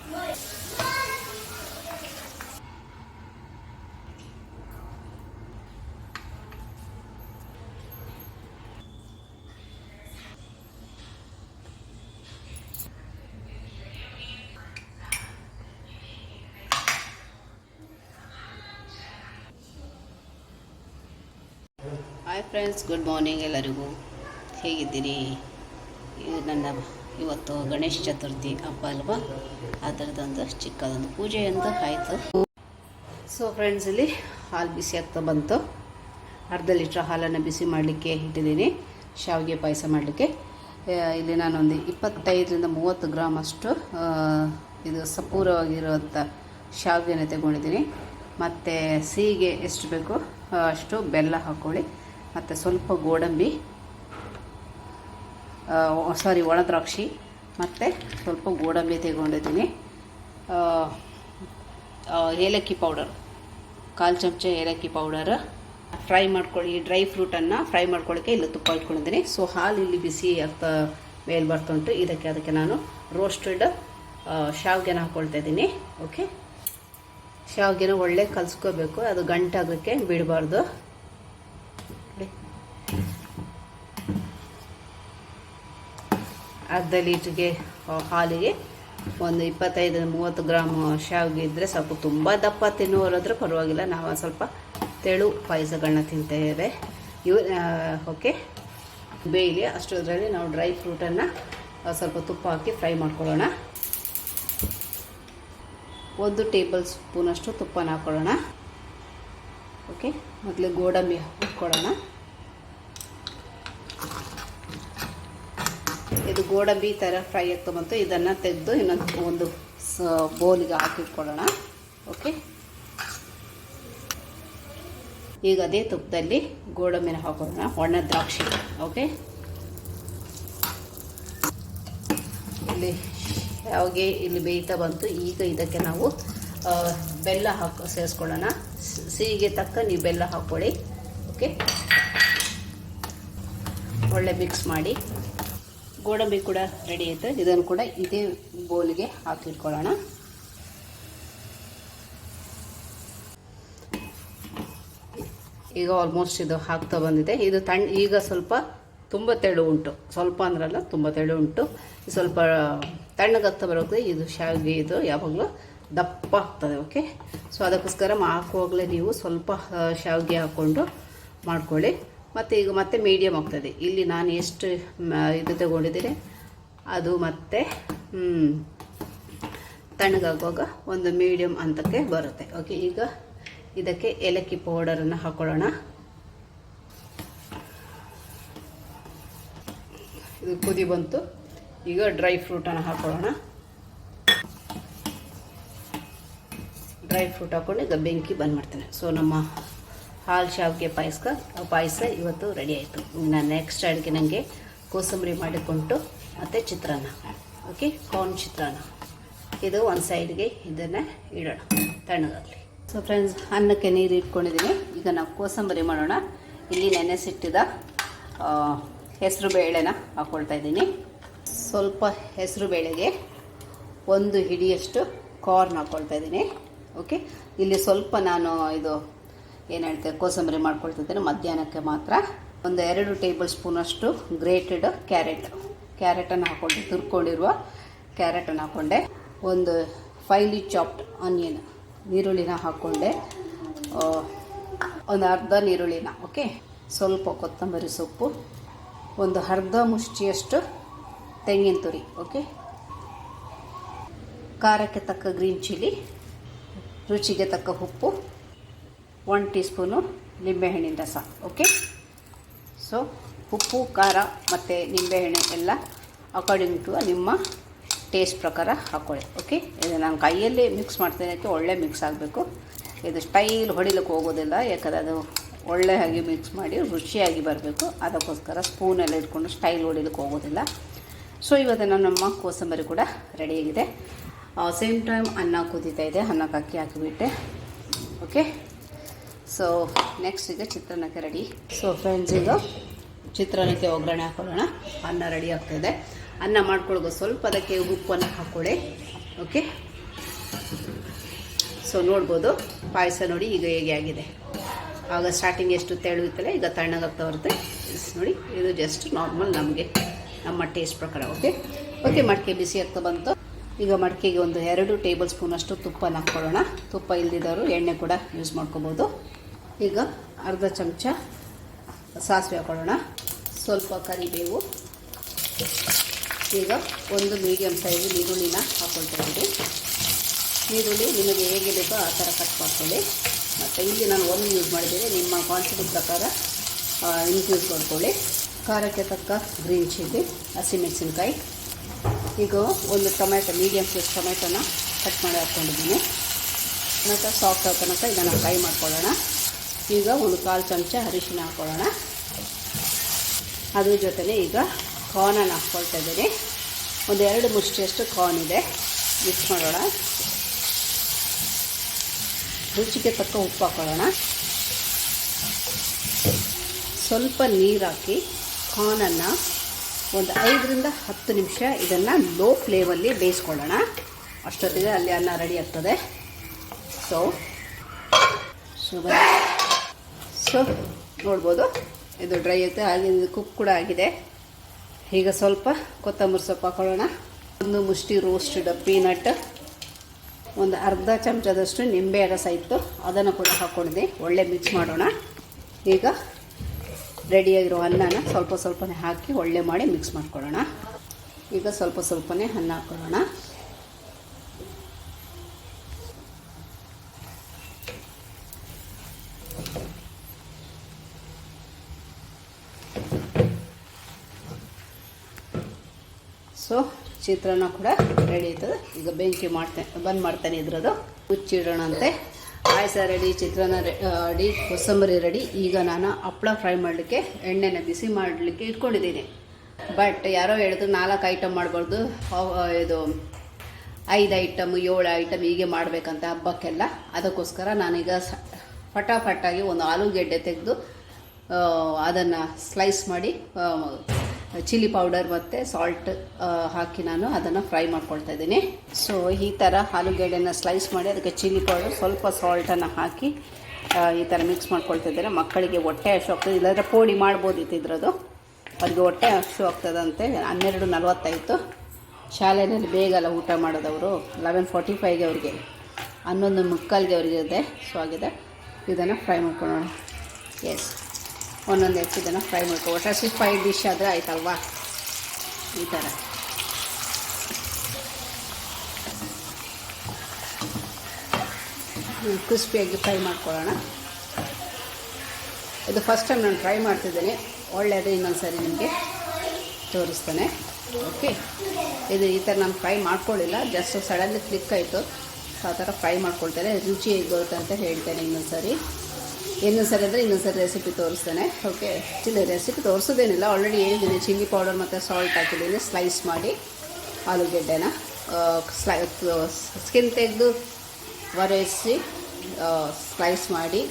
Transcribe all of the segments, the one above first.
Hi friends, good morning ಎಲ್ಲರಿಗೂ. ಹೇಗಿದ್ದೀರಿ? ಇವತ್ತು ಗಣೇಶ ಚತುರ್ಥಿ ಹಬ್ಬ ಅಲ್ವಾ, ಅದರದೊಂದು ಚಿಕ್ಕದೊಂದು ಪೂಜೆ ಅಂತ ಆಯಿತು. ಸೊ ಫ್ರೆಂಡ್ಸ್, ಇಲ್ಲಿ ಹಾಲು ಬಿಸಿ ಆಗ್ತಾ ಬಂತು. ಅರ್ಧ ಲೀಟ್ರ್ ಹಾಲನ್ನು ಬಿಸಿ ಮಾಡಲಿಕ್ಕೆ ಇಟ್ಟಿದ್ದೀನಿ ಶಾವಿಗೆ ಪಾಯಸ ಮಾಡಲಿಕ್ಕೆ. ಇಲ್ಲಿ ನಾನೊಂದು 25-30 ಗ್ರಾಮ್ ಅಷ್ಟು ಇದು ಸಪೂರವಾಗಿರುವಂಥ ಶಾವಿಗೆನ ತಗೊಂಡಿದ್ದೀನಿ. ಮತ್ತು ಸಿಹಿಗೆ ಎಷ್ಟು ಬೇಕು ಅಷ್ಟು ಬೆಲ್ಲ ಹಾಕ್ಕೊಳ್ಳಿ. ಮತ್ತು ಸ್ವಲ್ಪ ಗೋಡಂಬಿ, ಒಣ ದ್ರಾಕ್ಷಿ ಮತ್ತು ಸ್ವಲ್ಪ ಗೋಡಂಬಿ ತಗೊಂಡಿದ್ದೀನಿ. ಏಲಕ್ಕಿ ಪೌಡರ್, 1/4 ಚಮಚ ಏಲಕ್ಕಿ ಪೌಡರ್. ಫ್ರೈ ಮಾಡ್ಕೊಳ್ಳಿ. ಡ್ರೈ ಫ್ರೂಟನ್ನು ಫ್ರೈ ಮಾಡ್ಕೊಳ್ಳೋಕ್ಕೆ ಇಲ್ಲಿ ತುಪ್ಪ ಇಟ್ಕೊಂಡಿದ್ದೀನಿ. ಸೊ ಹಾಲು ಇಲ್ಲಿ ಬಿಸಿ ಆಗ್ತಾ ಮೇಲೆ ಬರ್ತುಂಟು. ಅದಕ್ಕೆ ನಾನು ರೋಸ್ಟೆಡ್ ಶಾವಿಗೆನ ಹಾಕ್ಕೊಳ್ತಾ ಇದ್ದೀನಿ. ಓಕೆ, ಶಾವಿಗೆನ ಒಳ್ಳೆ ಕಲಿಸ್ಕೋಬೇಕು, ಅದು ಗಂಟಾಗೋಕ್ಕೆ ಬಿಡಬಾರ್ದು. ಅರ್ಧ ಲೀಟ್ರಿಗೆ ಹಾಲಿಗೆ ಒಂದು 25-30 ಗ್ರಾಮ್ ಶಾವಿಗೆ ಇದ್ದರೆ ಸಾಕು. ತುಂಬ ದಪ್ಪ ತಿನ್ನುವರಾದ್ರೆ ಪರವಾಗಿಲ್ಲ, ನಾವು ಸ್ವಲ್ಪ ತೆಳು ಪಾಯಸಗಳನ್ನ ತಿಂತೇವೆ. ಓಕೆ, ಬೇಯಲಿ ಅಷ್ಟರಲ್ಲಿ ನಾವು ಡ್ರೈ ಫ್ರೂಟನ್ನು ಸ್ವಲ್ಪ ತುಪ್ಪ ಹಾಕಿ ಫ್ರೈ ಮಾಡ್ಕೊಳ್ಳೋಣ. 1 ಟೇಬಲ್ ಸ್ಪೂನಷ್ಟು ತುಪ್ಪನ ಹಾಕ್ಕೊಳ್ಳೋಣ. ಓಕೆ, ಮೊದಲು ಗೋಡಂಬಿ ಹಾಕ್ಕೊಳ್ಳೋಣ. ಇದು ಗೋಡಂಬಿ ಥರ ಫ್ರೈ ಆಗ್ತಾ ಬಂತು. ಇದನ್ನು ತೆಗೆದು ಇನ್ನೊಂದು ಬೌಲಿಗೆ ಹಾಕಿಟ್ಕೊಳ್ಳೋಣ. ಓಕೆ, ಈಗ ಅದೇ ತುಪ್ಪದಲ್ಲಿ ಗೋಡಂಬಿನ ಹಾಕೋಣ, ಒಣ ದ್ರಾಕ್ಷಿ. ಓಕೆ, ಇಲ್ಲಿ ಶಾವಿಗೆ ಇಲ್ಲಿ ಬೇಯ್ತಾ ಬಂತು. ಈಗ ಇದಕ್ಕೆ ನಾವು ಬೆಲ್ಲ ಸೇರಿಸ್ಕೊಳ್ಳೋಣ. ಸಿಹಿಗೆ ತಕ್ಕ ನೀವು ಬೆಲ್ಲ ಹಾಕ್ಕೊಳ್ಳಿ. ಓಕೆ, ಒಳ್ಳೆ ಮಿಕ್ಸ್ ಮಾಡಿ. ಗೋಡಂಬಿ ಕೂಡ ರೆಡಿ ಆಯಿತು. ಇದನ್ನು ಕೂಡ ಇದೇ ಬೌಲಿಗೆ ಹಾಕಿಟ್ಕೊಳ್ಳೋಣ. ಈಗ ಆಲ್ಮೋಸ್ಟ್ ಇದು ಹಾಕ್ತಾ ಬಂದಿದೆ. ಇದು ಈಗ ಸ್ವಲ್ಪ ತುಂಬ ತೆಳು ಉಂಟು, ಸ್ವಲ್ಪ ಅಂದ್ರಲ್ಲ ತುಂಬ ತೆಳು ಉಂಟು. ಸ್ವಲ್ಪ ತಣ್ಣಗಾಗ್ತಾ ಬರೋಕ್ಕೆ ಇದು ಶಾವಿಗೆ ಇದು ಯಾವಾಗಲೂ ದಪ್ಪ ಆಗ್ತದೆ. ಓಕೆ, ಸೊ ಅದಕ್ಕೋಸ್ಕರ ಹಾಕುವಾಗಲೇ ನೀವು ಸ್ವಲ್ಪ ಶಾವಿಗೆ ಹಾಕ್ಕೊಂಡು ಮಾಡ್ಕೊಳ್ಳಿ. ಮತ್ತು ಈಗ ಮತ್ತೆ ಮೀಡಿಯಮ್ ಆಗ್ತದೆ. ಇಲ್ಲಿ ನಾನು ಎಷ್ಟು ಇದು ತಗೊಂಡಿದ್ದೀನಿ ಅದು ಮತ್ತೆ ತಣ್ಣಗಾಗುವಾಗ ಒಂದು ಮೀಡಿಯಮ್ ಹಂತಕ್ಕೆ ಬರುತ್ತೆ. ಓಕೆ, ಈಗ ಇದಕ್ಕೆ ಏಲಕ್ಕಿ ಪೌಡರನ್ನು ಹಾಕೊಳ್ಳೋಣ. ಇದು ಕುದಿ ಬಂತು. ಈಗ ಡ್ರೈ ಫ್ರೂಟನ್ನು ಹಾಕೊಳ್ಳೋಣ. ಡ್ರೈ ಫ್ರೂಟ್ ಹಾಕ್ಕೊಂಡು ಈಗ ಬೆಂಕಿ ಬಂದ್ ಮಾಡ್ತೇನೆ. ಸೊ ನಮ್ಮ ಹಾಲು ಶಾವಿಗೆ ಪಾಯಸ ಇವತ್ತು ರೆಡಿ ಆಯಿತು. ನಾನು ನೆಕ್ಸ್ಟ್ ಅಡುಗೆ ನನಗೆ ಕೋಸಂಬರಿ ಮಾಡಿಕೊಂಡು ಮತ್ತು ಚಿತ್ರಾನ್ನ. ಓಕೆ, ಕಾರ್ನ್ ಚಿತ್ರಾನ್ನ. ಇದು ಒಂದು ಸೈಡ್ಗೆ ಇದನ್ನು ಇಡೋಣ ತಣ್ಣಗಾಗಲಿ. ಸೊ ಫ್ರೆಂಡ್ಸ್, ಅನ್ನಕ್ಕೆ ನೀರು ಇಟ್ಕೊಂಡಿದ್ದೀನಿ. ಈಗ ನಾವು ಕೋಸಂಬರಿ ಮಾಡೋಣ. ಇಲ್ಲಿ ನೆನೆಸಿಟ್ಟಿದ್ದ ಹೆಸರು ಬೇಳೆನ ಹಾಕ್ಕೊಳ್ತಾ ಇದ್ದೀನಿ. ಸ್ವಲ್ಪ ಹೆಸರು ಬೇಳೆಗೆ 1 ಹಿಡಿಯಷ್ಟು ಕಾರ್ನ್ ಹಾಕ್ಕೊಳ್ತಾ ಇದ್ದೀನಿ. ಓಕೆ, ಇಲ್ಲಿ ಸ್ವಲ್ಪ ನಾನು ಇದು ಏನು ಹೇಳ್ತೇವೆ ಕೋಸಂಬರಿ ಮಾಡ್ಕೊಳ್ತಿದ್ದೇನೆ ಮಧ್ಯಾಹ್ನಕ್ಕೆ ಮಾತ್ರ. ಒಂದು 2 ಟೇಬಲ್ ಸ್ಪೂನಷ್ಟು ಗ್ರೇಟೆಡ್ ಕ್ಯಾರೆಟನ್ನು ಹಾಕ್ಕೊಂಡೆ, ತುರ್ಕೊಂಡಿರುವ ಕ್ಯಾರೆಟನ್ನು ಹಾಕ್ಕೊಂಡೆ. ಒಂದು ಫೈಲಿ ಚಾಪ್ಡ್ ಆನಿಯನ್ ನೀರುಳ್ಳಿನ ಹಾಕ್ಕೊಂಡೆ, ಒಂದು ಅರ್ಧ ನೀರುಳ್ಳಿನ. ಓಕೆ, ಸ್ವಲ್ಪ ಕೊತ್ತಂಬರಿ ಸೊಪ್ಪು, ಒಂದು ಅರ್ಧ ಮುಷ್ಟಿಯಷ್ಟು ತೆಂಗಿನ ತುರಿ. ಓಕೆ, ಖಾರಕ್ಕೆ ತಕ್ಕ ಗ್ರೀನ್ ಚಿಲ್ಲಿ, ರುಚಿಗೆ ತಕ್ಕ ಉಪ್ಪು, 1 ಟೀ ಸ್ಪೂನು ನಿಂಬೆಹಣ್ಣಿನ ರಸ. ಓಕೆ, ಸೊ ಉಪ್ಪು, ಖಾರ ಮತ್ತು ನಿಂಬೆಹಣ್ಣು ಎಲ್ಲ ಅಕಾರ್ಡಿಂಗ್ ಟು ನಿಮ್ಮ ಟೇಸ್ಟ್ ಪ್ರಕಾರ ಹಾಕ್ಕೊಳ್ಳಿ. ಓಕೆ, ಇದು ನಾನು ಕೈಯಲ್ಲಿ ಮಿಕ್ಸ್ ಮಾಡ್ತೇನೆ, ಒಳ್ಳೆ ಮಿಕ್ಸ್ ಆಗಬೇಕು. ಇದು ಸ್ಟೈಲ್ ಹೊಡಿಲಿಕ್ಕೆ ಹೋಗೋದಿಲ್ಲ, ಯಾಕಂದರೆ ಅದು ಒಳ್ಳೆಯಾಗಿ ಮಿಕ್ಸ್ ಮಾಡಿ ರುಚಿಯಾಗಿ ಬರಬೇಕು. ಅದಕ್ಕೋಸ್ಕರ ಸ್ಪೂನೆಲ್ಲ ಇಟ್ಕೊಂಡು ಸ್ಟೈಲ್ ಹೊಡಿಲಿಕ್ಕೆ ಹೋಗೋದಿಲ್ಲ. ಸೊ ಇವತ್ತು ನಮ್ಮ ಕೋಸಂಬರಿ ಕೂಡ ರೆಡಿಯಾಗಿದೆ. ಸೇಮ್ ಟೈಮ್ ಅನ್ನ ಕುದೀತಾ ಇದೆ. ಅನ್ನಕ್ಕೆ ಅಕ್ಕಿ ಹಾಕಿಬಿಟ್ಟೆ. ಓಕೆ, ಸೊ ನೆಕ್ಸ್ಟ್ ಈಗ ಚಿತ್ರಾನ್ನಕ್ಕೆ ರೆಡಿ. ಸೊ ಫ್ರೆಂಡ್ಸ್, ಈಗ ಚಿತ್ರಾನ್ನಕ್ಕೆ ಒಗ್ಗರಣೆ ಹಾಕೊಳ್ಳೋಣ. ಅನ್ನ ರೆಡಿ ಆಗ್ತಾಯಿದೆ. ಅನ್ನ ಮಾಡ್ಕೊಳ್ಳೋದು ಸ್ವಲ್ಪ ಅದಕ್ಕೆ ಉಪ್ಪನ್ನು ಹಾಕ್ಕೊಳ್ಳಿ. ಓಕೆ, ಸೊ ನೋಡ್ಬೋದು ಪಾಯಸ ನೋಡಿ ಈಗ ಹೇಗೆ ಆಗಿದೆ. ಆಗ ಸ್ಟಾರ್ಟಿಂಗ್ ಎಷ್ಟು ತೆಳುವಿತ್ತಲ್ಲ, ಈಗ ತಣ್ಣಗಾಗ್ತಾ ಬರುತ್ತೆ ನೋಡಿ. ಇದು ಜಸ್ಟ್ ನಾರ್ಮಲ್ ನಮಗೆ ನಮ್ಮ ಟೇಸ್ಟ್ ಪ್ರಕಾರ. ಓಕೆ ಮಡಿಕೆ ಬಿಸಿ ಆಗ್ತಾ ಬಂತು. ಈಗ ಮಡಿಕೆಗೆ ಒಂದು 2 ಟೇಬಲ್ ಸ್ಪೂನಷ್ಟು ತುಪ್ಪನ ಹಾಕ್ಕೊಳ್ಳೋಣ. ತುಪ್ಪ ಇಲ್ಲದಿದ್ದವರು ಎಣ್ಣೆ ಕೂಡ ಯೂಸ್ ಮಾಡ್ಕೋಬೋದು. ಈಗ ಅರ್ಧ ಚಮಚ ಸಾಸಿವೆ ಹಾಕ್ಕೊಳ್ಳೋಣ, ಸ್ವಲ್ಪ ಕರಿಬೇವು. ಈಗ ಒಂದು ಮೀಡಿಯಮ್ ಸೈಜ್ ಈರುಳ್ಳಿನ ಹಾಕ್ಕೊಳ್ತಾ ಇದ್ದೀನಿ. ಈರುಳ್ಳಿ ನಿಮಗೆ ಹೇಗೆ ಬೇಕೋ ಆ ಥರ ಕಟ್ ಮಾಡ್ಕೊಳ್ಳಿ. ಮತ್ತು ಇಲ್ಲಿ ನಾನು ಒಂದು ಯೂಸ್ ಮಾಡಿದ್ದೀನಿ, ನಿಮ್ಮ ಕ್ವಾಂಟಿಟಿ ಪ್ರಕಾರ ಇನ್ಕ್ರೀಸ್ ಮಾಡ್ಕೊಳ್ಳಿ. ಖಾರಕ್ಕೆ ತಕ್ಕ ಗ್ರೀನ್ ಚಿಲ್ಲಿ, ಹಸಿಮೆಣಸಿನ್ಕಾಯಿ. ಈಗ ಒಂದು ಟೊಮೆಟೊ, ಮೀಡಿಯಮ್ ಸೈಜ್ ಟೊಮೆಟೊನ ಕಟ್ ಮಾಡಿ ಹಾಕ್ಕೊಂಡಿದ್ದೀನಿ. ಟೊಮೆಟೊ ಸಾಫ್ಟ್ ಆಗೋ ತನಕ ಇದನ್ನು ಫ್ರೈ ಮಾಡ್ಕೊಳ್ಳೋಣ. ಈಗ ಒಂದು 1/4 ಚಮಚ ಅರಿಶಿನ ಹಾಕ್ಕೊಳ್ಳೋಣ. ಅದ್ರ ಜೊತೆಲೇ ಈಗ ಕಾರ್ನನ್ನು ಹಾಕ್ಕೊಳ್ತಾ ಇದ್ದೀನಿ. ಒಂದು 2 ಮುಷ್ಟಿಯಷ್ಟು ಕಾರ್ನ್ ಇದೆ, ಮಿಕ್ಸ್ ಮಾಡೋಣ. ರುಚಿಗೆ ತಕ್ಕ ಉಪ್ಪು ಹಾಕ್ಕೊಳ್ಳೋಣ. ಸ್ವಲ್ಪ ನೀರು ಹಾಕಿ ಕಾರ್ನನ್ನು ಒಂದು 5ರಿಂದ 10 ನಿಮಿಷ ಇದನ್ನು ಲೋ ಫ್ಲೇಮಲ್ಲಿ ಬೇಯಿಸ್ಕೊಳ್ಳೋಣ. ಅಷ್ಟೊತ್ತಿಗೆ ಅಲ್ಲಿ ಅನ್ನ ರೆಡಿ ಆಗ್ತದೆ. ಸೊ ನೋಡ್ಬೋದು ಇದು ಡ್ರೈ ಐತೆ, ಹಾಗೆ ಇದು ಕುಕ್ ಕೂಡ ಆಗಿದೆ. ಈಗ ಸ್ವಲ್ಪ ಕೊತ್ತಂಬರಿ ಸೊಪ್ಪು ಹಾಕೊಳ್ಳೋಣ. ಒಂದು ಮುಷ್ಟಿ ರೋಸ್ಟೆಡ್ ಪೀನಟ್, ಒಂದು ಅರ್ಧ ಚಮಚದಷ್ಟು ನಿಂಬೆ ರಸ ಇತ್ತು, ಅದನ್ನು ಕೂಡ ಹಾಕ್ಕೊಂಡಿದ್ದೆ. ಒಳ್ಳೆ ಮಿಕ್ಸ್ ಮಾಡೋಣ. ಈಗ ರೆಡಿಯಾಗಿರೋ ಅನ್ನನ ಸ್ವಲ್ಪನೇ ಹಾಕಿ ಒಳ್ಳೆ ಮಾಡಿ ಮಿಕ್ಸ್ ಮಾಡ್ಕೊಳ್ಳೋಣ. ಈಗ ಸ್ವಲ್ಪನೇ ಅನ್ನ ಹಾಕ್ಕೊಳ್ಳೋಣ. ಸೊ ಚಿತ್ರಾನ್ನ ಕೂಡ ರೆಡಿ ಆಯ್ತದೆ. ಈಗ ಬೆಂಕಿ ಬಂದ್ ಮಾಡ್ತಾನೆ ಇದ್ರದ್ದು. ಮುಚ್ಚಿಡೋಣಂತೆ. ಪಾಯಸ ರೆಡಿ, ಚಿತ್ರಾನ್ನ ರೆಡಿ, ಕೋಸಂಬರಿ ರೆಡಿ. ಈಗ ನಾನು ಹಪ್ಪಳ ಫ್ರೈ ಮಾಡಲಿಕ್ಕೆ ಎಣ್ಣೆನ ಬಿಸಿ ಮಾಡಲಿಕ್ಕೆ ಇಟ್ಕೊಂಡಿದ್ದೀನಿ. ಬಟ್ ಯಾರೋ ಹೇಳಿದ್ರು 4 ಐಟಮ್ ಮಾಡಬಾರ್ದು, ಇದು 5 ಐಟಮ್ 7 ಐಟಮ್ ಹೀಗೆ ಮಾಡಬೇಕಂತ ಹಬ್ಬಕ್ಕೆಲ್ಲ. ಅದಕ್ಕೋಸ್ಕರ ನಾನೀಗ ಫಟಾಫಟಾಗಿ ಒಂದು ಆಲೂಗೆಡ್ಡೆ ತೆಗೆದು ಅದನ್ನು ಸ್ಲೈಸ್ ಮಾಡಿ ಚಿಲ್ಲಿ ಪೌಡರ್ ಮತ್ತು ಸಾಲ್ಟ್ ಹಾಕಿ ನಾನು ಅದನ್ನು ಫ್ರೈ ಮಾಡ್ಕೊಳ್ತಾ ಇದ್ದೀನಿ. ಸೊ ಈ ಥರ ಆಲೂಗೆಡ್ಡೆನ ಸ್ಲೈಸ್ ಮಾಡಿ ಅದಕ್ಕೆ ಚಿಲ್ಲಿ ಪೌಡರ್ ಸ್ವಲ್ಪ ಸಾಲ್ಟನ್ನು ಹಾಕಿ ಈ ಥರ ಮಿಕ್ಸ್ ಮಾಡ್ಕೊಳ್ತಾ ಇದ್ದಾರೆ. ಮಕ್ಕಳಿಗೆ ಹೊಟ್ಟೆ ಹಸು ಆಗ್ತದೆ, ಇಲ್ಲಾಂದರೆ ಪೋಡಿ ಮಾಡ್ಬೋದಿತ್ತು ಇದ್ರದ್ದು. ಅವ್ರಿಗೆ ಹೊಟ್ಟೆ ಹಸು ಆಗ್ತದಂತೆ. 12:40 ಶಾಲೆಯಲ್ಲಿ ಬೇಗಲ್ಲ ಊಟ ಮಾಡೋದವರು. 11:45ಗೆ ಅವರಿಗೆ, 11:45ಗೆ ಅವರಿಗೆ ಇದೆ. ಸೊ ಆಗಿದೆ. ಇದನ್ನು ಫ್ರೈ ಮಾಡ್ಕೊಳ್ಳೋಣ. ಎಸ್, ಒಂದೊಂದು ಹೆಚ್ಚು ಇದನ್ನು ಫ್ರೈ ಮಾಡ್ಕೊ. ಒಟ್ಟು 5 ಡಿಶ್ ಆದರೆ ಆಯ್ತಲ್ವಾ. ಈ ಥರ ಕ್ರಿಸ್ಪಿಯಾಗಿ ಫ್ರೈ ಮಾಡ್ಕೊಳ್ಳೋಣ. ಇದು ಫಸ್ಟ್ ಟೈಮ್ ನಾನು ಟ್ರೈ ಮಾಡ್ತಿದ್ದೀನಿ. ಒಳ್ಳೆಯದು, ಇನ್ನೊಂದು ಸರಿ ನಿಮಗೆ ತೋರಿಸ್ತಾನೆ. ಓಕೆ, ಇದು ಈ ಥರ ನಾನು ಫ್ರೈ ಮಾಡ್ಕೊಳ್ಳಿಲ್ಲ, ಜಸ್ಟ್ ಸಡನ್ಲಿ ಕ್ಲಿಕ್ ಆಯಿತು. ಸೊ ಆ ಥರ ಫ್ರೈ ಮಾಡ್ಕೊಳ್ತೇನೆ. ರುಚಿ ಹೇಗೆ ಬರುತ್ತೆ ಅಂತ ಹೇಳ್ತೇನೆ ಇನ್ನೊಂದು ಸರಿ ಅಂದರೆ ಇನ್ನೊಂದು ಸರಿ ರೆಸಿಪಿ ತೋರಿಸ್ತೇನೆ. ಓಕೆ, ರೆಸಿಪಿ ತೋರಿಸೋದೇನಿಲ್ಲ, ಆಲ್ರೆಡಿ ಹೇಳಿದ್ದೀನಿ. ಚಿಲ್ಲಿ ಪೌಡರ್ ಮತ್ತು ಸಾಲ್ಟ್ ಹಾಕಿದ್ದೀನಿ. ಸ್ಲೈಸ್ ಮಾಡಿ ಆಲೂಗೆಡ್ಡೆನ ಸ್ಕಿನ್ ತೆಗೆದು ಒರೆಸಿ ಸ್ಲೈಸ್ ಮಾಡಿ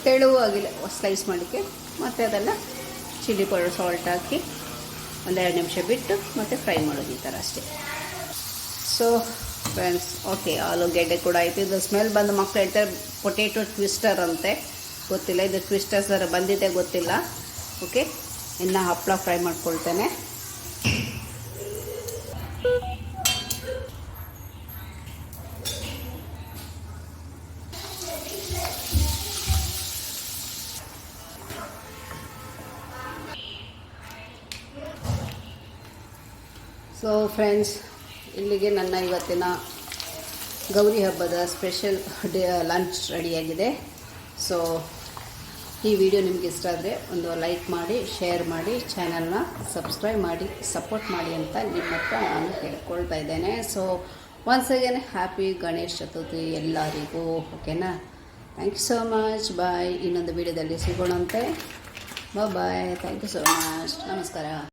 ತೆಳುವಾಗಿಲ್ಲ ಸ್ಲೈಸ್ ಮಾಡಲಿಕ್ಕೆ. ಮತ್ತು ಅದನ್ನು ಚಿಲ್ಲಿ ಪೌಡರ್ ಸಾಲ್ಟ್ ಹಾಕಿ ಒಂದು 2 ನಿಮಿಷ ಬಿಟ್ಟು ಮತ್ತು ಫ್ರೈ ಮಾಡೋದು, ಈ ಥರ ಅಷ್ಟೇ. ಸೊ ಫ್ರೆಂಡ್ಸ್, ಓಕೆ, ಆಲೂಗೆಡ್ಡೆ ಕೂಡ ಆಯಿತು. ಇದು ಸ್ಮೆಲ್ ಬಂದು ಮಕ್ಕಳು ಹೇಳ್ತಾರೆ ಪೊಟೇಟೊ ಟ್ವಿಸ್ಟರ್ ಅಂತೆ, ಗೊತ್ತಿಲ್ಲ. ಇದು ಟ್ವಿಸ್ಟರ್ ಥರ ಬಂದಿದೆ, ಗೊತ್ತಿಲ್ಲ. ಓಕೆ, ಇನ್ನು ಹಪ್ಪಳ ಫ್ರೈ ಮಾಡ್ಕೊಳ್ತೇನೆ. ಸೊ ಫ್ರೆಂಡ್ಸ್, ಇಲ್ಲಿಗೆ ನನ್ನ ಇವತ್ತಿನ ಗೌರಿ ಹಬ್ಬದ ಸ್ಪೆಷಲ್ ಲಂಚ್ ರೆಡಿಯಾಗಿದೆ. ಸೊ ಈ ವಿಡಿಯೋ ನಿಮಗೆ ಇಷ್ಟ ಆದರೆ ಒಂದು ಲೈಕ್ ಮಾಡಿ, ಶೇರ್ ಮಾಡಿ, ಚಾನಲ್ನ ಸಬ್ಸ್ಕ್ರೈಬ್ ಮಾಡಿ, ಸಪೋರ್ಟ್ ಮಾಡಿ ಅಂತ ನಿಮ್ಮ ಹತ್ರ ನಾನು ಕೇಳ್ಕೊಳ್ತಾ ಇದ್ದೇನೆ. So once again happy Ganesha Chaturthi ಎಲ್ಲರಿಗೂ. ಓಕೆನಾ? Thank you so much. Bye. ಇನ್ನೊಂದು ವಿಡಿಯೋದಲ್ಲಿ ಸಿಗೋಣಂತೆ. Bye. Thank you so much. ನಮಸ್ಕಾರ.